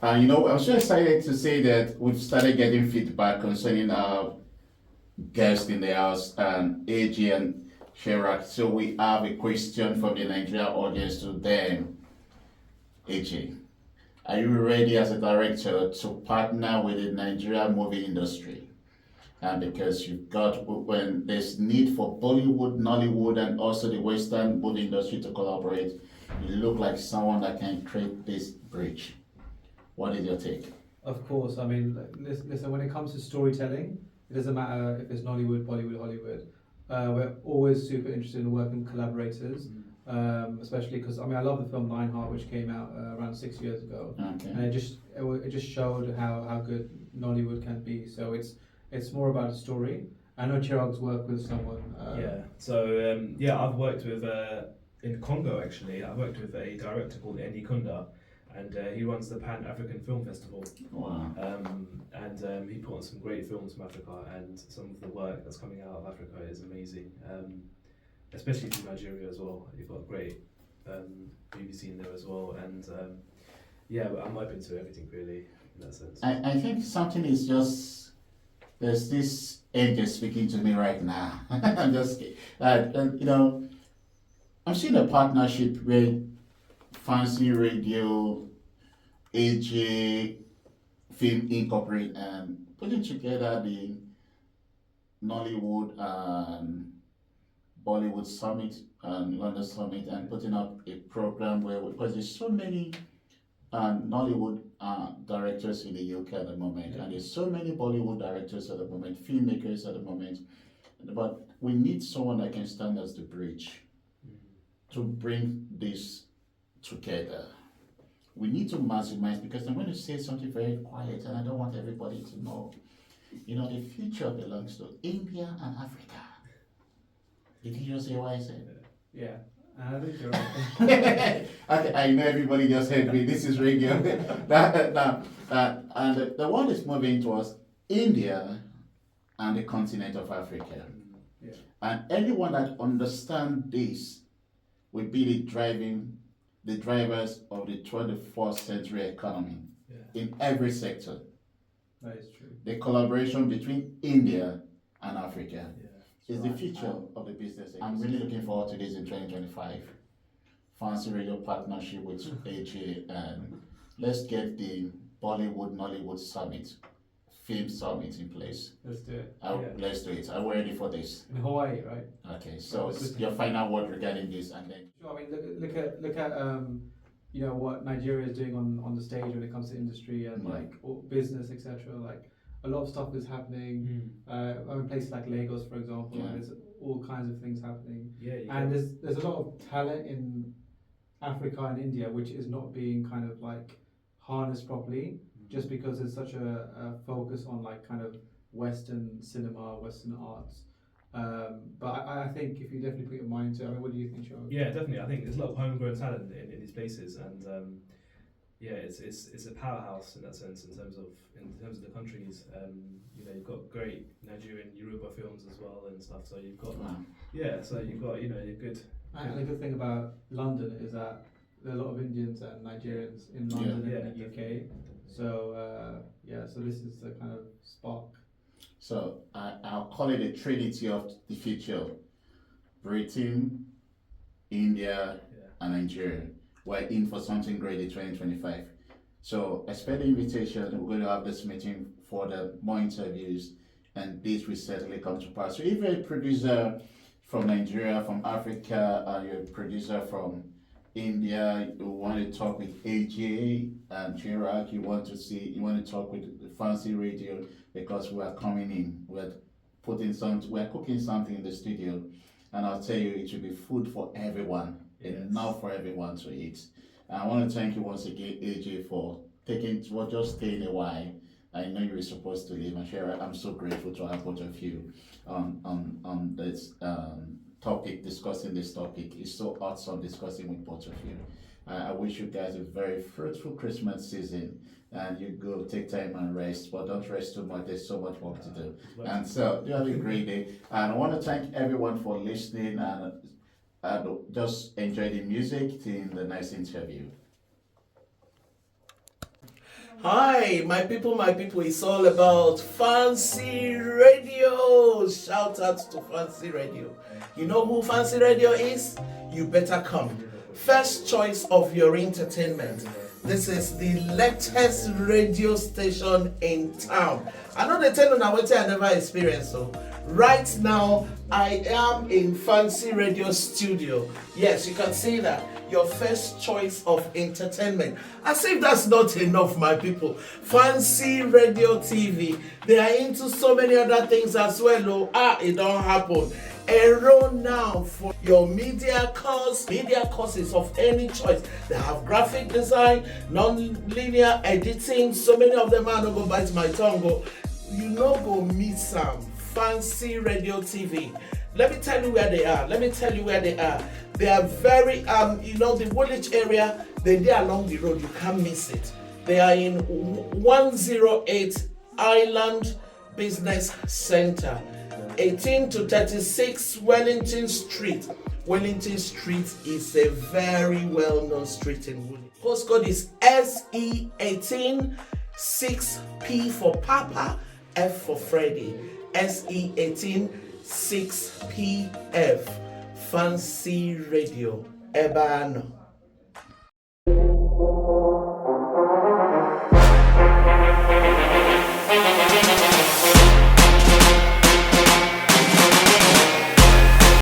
I'm so excited to say that we've started getting feedback concerning our guest in the house, AG and Chirag. So we have a question from the Nigeria audience to them. AG, are you ready as a director to partner with the Nigerian movie industry? Because you've got when there's need for Bollywood, Nollywood, and also the Western movie industry to collaborate, you look like someone that can create this bridge. What is your take? Of course, I mean, listen, when it comes to storytelling, it doesn't matter if it's Nollywood, Bollywood, Hollywood. We're always super interested in working with collaborators, especially because I love the film Lionheart, which came out around 6 years ago, Okay. and it just showed how good Nollywood can be. So it's more about a story. I know Chirag's worked with someone. I've worked with in Congo actually. I worked with a director called Andy Kunda, and he runs the Pan African Film Festival. Wow. He put on some great films from Africa, and some of the work that's coming out of Africa is amazing, especially from Nigeria as well. You've got great BBC in there as well, and but I'm open to everything really in that sense. I think something is just there's this angel speaking to me right now. I'm just I'm seeing a partnership with Fancy Radio, AJ, Film Incorporate, and putting together the Nollywood and Bollywood Summit and London Summit and putting up a program where, because there's so many Nollywood directors in the UK at the moment, and there's so many Bollywood directors at the moment, filmmakers at the moment, but we need someone that can stand as the bridge to bring this together. We need to maximize, because I'm going to say something very quiet and I don't want everybody to know. The future belongs to India and Africa. Did you just hear what I said? Yeah, I think you're right. Okay, I know everybody just heard me. This is radio. And the world is moving towards India and the continent of Africa. Yeah. And anyone that understands this will be the drivers of the 21st century economy in every sector. That is true. The collaboration between India and Africa is the Right. future of the business. I'm really looking forward to this in 2025. Fancy Radio partnership with AJ, and let's get the Bollywood Nollywood Summit, Film Summit in place. Let's do it. Let's do it. Are we ready for this? In Hawaii, right? Okay, so your final word regarding this, and then. Sure. I mean, look at what Nigeria is doing on the stage when it comes to industry and business, etc. Like a lot of stuff is happening. Places like Lagos, for example, and there's all kinds of things happening. And there's a lot of talent in Africa and India which is not being kind of like harnessed properly, just because there's such a focus on like kind of Western cinema, Western arts. But I think if you definitely put your mind to it, what do you think, Chirag? Yeah, definitely. I think there's a lot of homegrown talent in these places, and it's a powerhouse in that sense in terms of the countries. You've got great Nigerian Yoruba films as well and stuff. So you've got you're good. And the good thing about London is that there are a lot of Indians and Nigerians in London and the UK. So so this is the kind of spark. So I'll call it a trinity of the future: Britain, India, and Nigeria. We're in for something great in 2025. So expect the invitation. We're going to have this meeting for the more interviews, and this will certainly come to pass. So if you're a producer from Nigeria, from Africa, you're a producer from India, you want to talk with AJ and Chirag, you want to talk with the Fancy Radio, because we are coming in, we're cooking something in the studio, and I'll tell you, it will be food for everyone, enough for everyone to eat. And I want to thank you once again, AJ, for just staying a while. I know you were supposed to leave, and Chirag, I'm so grateful to have both of you on this discussing this topic. It's so awesome discussing with both of you. I wish you guys a very fruitful Christmas season, and you go take time and rest, but don't rest too much. There's so much work to do. And so you have a great day. And I want to thank everyone for listening, and just enjoy the music in the nice interview. Hi, my people, it's all about Fancy Radio. Shout out to Fancy Radio. You know who Fancy Radio is? You better come. First choice of your entertainment. This is the latest radio station in town. I know they tell you now what I never experienced, so right now I am in Fancy Radio Studio. Yes, you can see that. Your first choice of entertainment. As if that's not enough, my people. Fancy Radio TV. They are into so many other things as well. It don't happen. Enroll now for your media courses of any choice. They have graphic design, non-linear editing. So many of them are not go bite my tongue. You know, go meet some Fancy Radio TV. Let me tell you where they are. They are very, the Woolwich area, they're along the road. You can't miss it. They are in 108 Island Business Center, 18 to 36 Wellington Street. Wellington Street is a very well-known street in Woolwich. Postcode is SE18 6P for Papa, F for Freddy. SE18 6PF. Fancy Radio. Ebano.